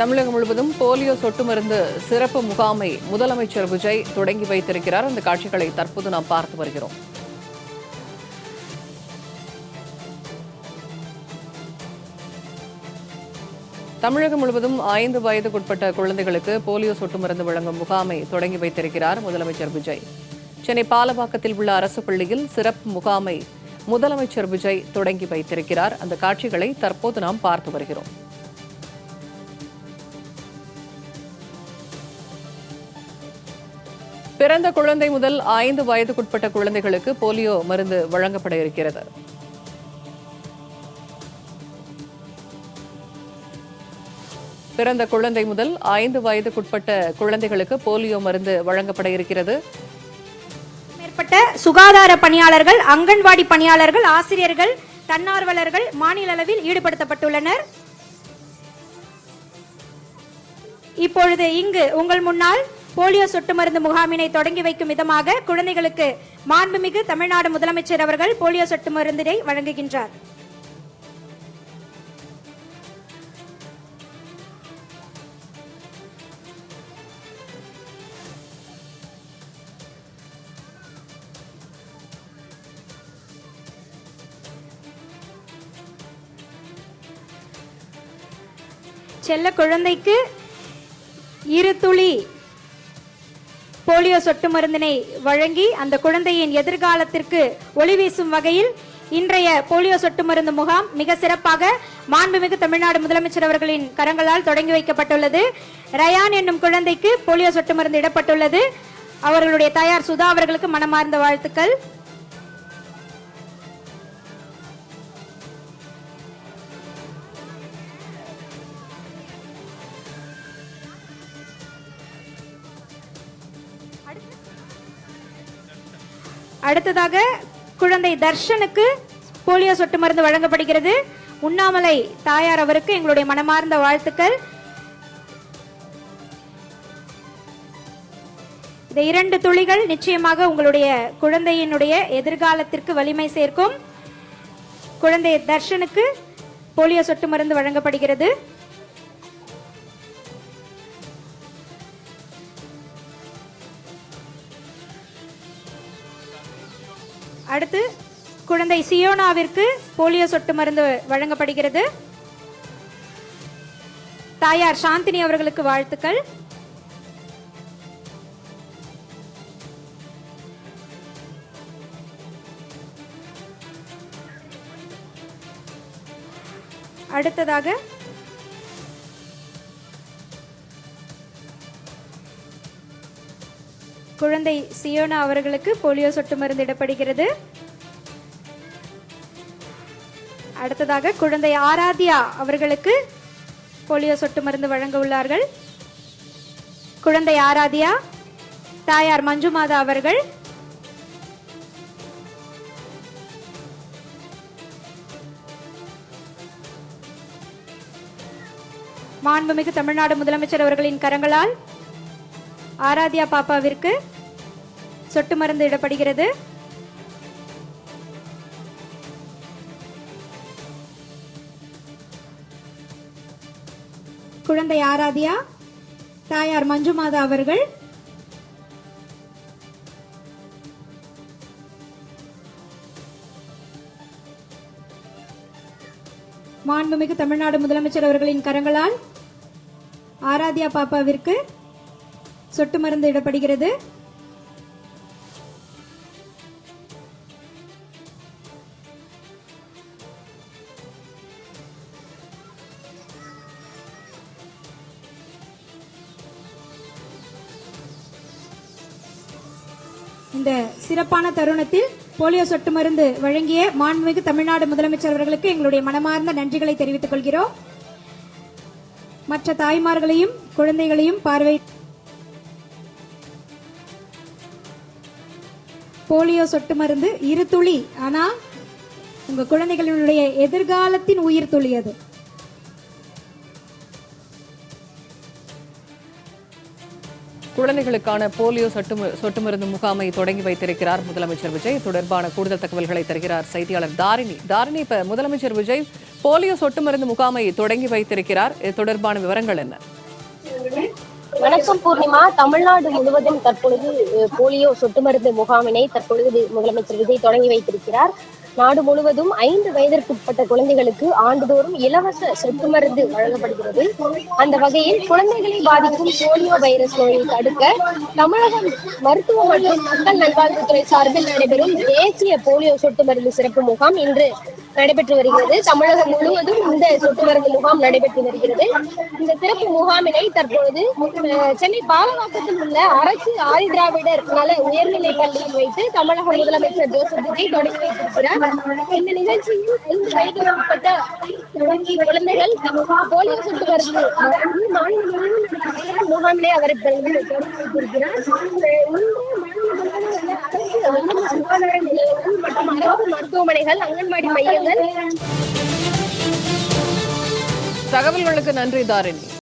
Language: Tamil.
தமிழகம் முழுவதும் போலியோ சொட்டு மருந்து சிறப்பு முகாமை முதலமைச்சர் விஜய் தொடங்கி வைத்திருக்கிறார். அந்த காட்சிகளை தற்போது நாம் பார்த்து வருகிறோம். தமிழகம் முழுவதும் 5 வயதுக்குட்பட்ட குழந்தைகளுக்கு போலியோ சொட்டு மருந்து வழங்கும் முகாமை தொடங்கி வைத்திருக்கிறார் முதலமைச்சர் விஜய். சென்னை பாலவாக்கத்தில் உள்ள அரசு பள்ளியில் சிறப்பு முகாமை முதலமைச்சர் விஜய் தொடங்கி வைத்திருக்கிறார். அந்த காட்சிகளை தற்போது நாம் பார்த்து வருகிறோம். பிறந்த குழந்தை முதல் 5 வயதுக்குட்பட்ட குழந்தைகளுக்கு போலியோ மருந்து வழங்கப்பட இருக்கிறது. பிறந்த குழந்தை முதல் 5 வயதுக்குட்பட்ட குழந்தைகளுக்கு போலியோ மருந்து வழங்கப்பட இருக்கிறது. மேற்பட்ட சுகாதார பணியாளர்கள், அங்கன்வாடி பணியாளர்கள், ஆசிரியர்கள், தன்னார்வலர்கள் மாநில அளவில் ஈடுபடுத்தப்பட்டுள்ளனர். இப்பொழுது இங்கு உங்கள் முன்னால் போலியோ சொட்டு மருந்து முகாமினை தொடங்கி வைக்கும் விதமாக குழந்தைகளுக்கு மாண்புமிகு தமிழ்நாடு முதலமைச்சர் அவர்கள் போலியோ சொட்டு மருந்தினை வழங்குகின்றார். செல்ல குழந்தைக்கு 2 துளி போலியோ சொட்டு மருந்தினை வழங்கி அந்த குழந்தையின் எதிர்காலத்திற்கு ஒளி வீசும் வகையில் இன்றைய போலியோ சொட்டு மருந்து முகாம் மிக சிறப்பாக மாண்புமிகு தமிழ்நாடு முதலமைச்சர் அவர்களின் கரங்களால் தொடங்கி வைக்கப்பட்டுள்ளது. ரயான் என்னும் குழந்தைக்கு போலியோ சொட்டு மருந்து இடப்பட்டுள்ளது. அவர்களுடைய தாயார் சுதா அவர்களுக்கு மனமார்ந்த வாழ்த்துக்கள். அடுத்ததாக குழந்தை தர்ஷனுக்கு போலியோ சொட்டு மருந்து வழங்கப்படுகிறது. உண்ணாமலை தாயார் அவருக்கு எங்களுடைய மனமார்ந்த வாழ்த்துக்கள். இந்த 2 துளிகள் நிச்சயமாக உங்களுடைய குழந்தையினுடைய எதிர்காலத்திற்கு வலிமை சேர்க்கும். குழந்தை தர்ஷனுக்கு போலியோ சொட்டு மருந்து வழங்கப்படுகிறது. அடுத்து குழந்தை சியோனாவிற்கு போலியோ சொட்டு மருந்து வழங்கப்படுகிறது. தாயார் சாந்தினி அவர்களுக்கு வாழ்த்துக்கள். அடுத்ததாக குழந்தை சியோனா அவர்களுக்கு போலியோ சொட்டு மருந்து இடப்படுகிறது. அடுத்ததாக குழந்தை ஆராத்யா அவர்களுக்கு போலியோ சொட்டு மருந்து வழங்க உள்ளார்கள். குழந்தை ஆராத்யா, தாயார் மஞ்சுமாதா அவர்கள். மாண்புமிகு தமிழ்நாடு முதலமைச்சர் அவர்களின் கரங்களால் ஆராத்யா பாப்பாவிற்கு சொட்டு மருந்து இடப்படுகிறது. குழந்தை ஆராத்யா, தாயார் மஞ்சுமாதா அவர்கள். மாண்புமிகு தமிழ்நாடு முதலமைச்சர் அவர்களின் கரங்களால் ஆராத்யா பாப்பாவிற்கு சொட்டு மருந்து இடப்படுகிறது. இந்த சிறப்பான தருணத்தில் போலியோ சொட்டு மருந்து வழங்கிய மாண்புமிகு தமிழ்நாடு முதலமைச்சர் அவர்களுக்கு எங்களுடைய மனமார்ந்த நன்றிகளை தெரிவித்துக் கொள்கிறோம். மற்ற தாய்மார்களையும் குழந்தைகளையும் பார்வை போலியோ சொட்டு மருந்து 2 துளி, ஆனா உங்க குழந்தைகளுடைய எதிர்காலத்தின் உயிர் துளி அது. குழந்தைகளுக்கான போலியோ சொட்டு மருந்து முகாமை தொடங்கி வைத்திருக்கிறார் முதலமைச்சர் விஜய். தொடர்பான கூடுதல் தகவல்களை தருகிறார் செய்தியாளர் தாரிணி. இப்ப முதலமைச்சர் விஜய் போலியோ சொட்டு மருந்து முகாமை தொடங்கி வைத்திருக்கிறார். இது தொடர்பான விவரங்கள் என்ன? வணக்கம் பூர்ணிமா. தமிழ்நாடு முழுவதும் தற்பொழுது போலியோ சொட்டு மருந்து முகாமினை தற்பொழுது முதலமைச்சர் விஜய் தொடங்கி வைத்திருக்கிறார். நாடு முழுவதும் 5 வயதிற்குட்பட்ட குழந்தைகளுக்கு ஆண்டுதோறும் இலவச சொட்டு மருந்து வழங்கப்படுகிறது. அந்த வகையில் குழந்தைகளை பாதிக்கும் போலியோ வைரஸ் நோயை தடுக்க தமிழகம் மருத்துவ மற்றும் மக்கள் நல்வாழ்வுத்துறை சார்பில் நடைபெறும் தேசிய போலியோ சொட்டு மருந்து சிறப்பு முகாம் இன்று நடைபெற்று வருகிறது. தமிழகம் முழுவதும் இந்த சொட்டு மருந்து முகாம் நடைபெற்று வருகிறது. இந்த சிறப்பு முகாமினை தற்பொழுது சென்னை பாலவாக்கத்தில் உள்ள அரசு ஆதிதிராவிடர் நல உயர்நிலை பள்ளியில் வைத்து தமிழக முதலமைச்சர் ஜோசப் விஜய் தொடங்கி வைத்திருக்கிறார். இந்த நிகழ்ச்சியில் 5 வயதிற்குட்பட்ட குழந்தைகள் போலியோ சொட்டு மருந்து மாநில முழுவதும் முகாமினை அவர் தொடங்கி வைத்திருக்கிறார். அரசு சுகாதார நிலையங்கள் மற்றும் அரசு மருத்துவமனைகள், அங்கன்வாடி மையங்கள். தகவல்களுக்கு நன்றி தாரிணி.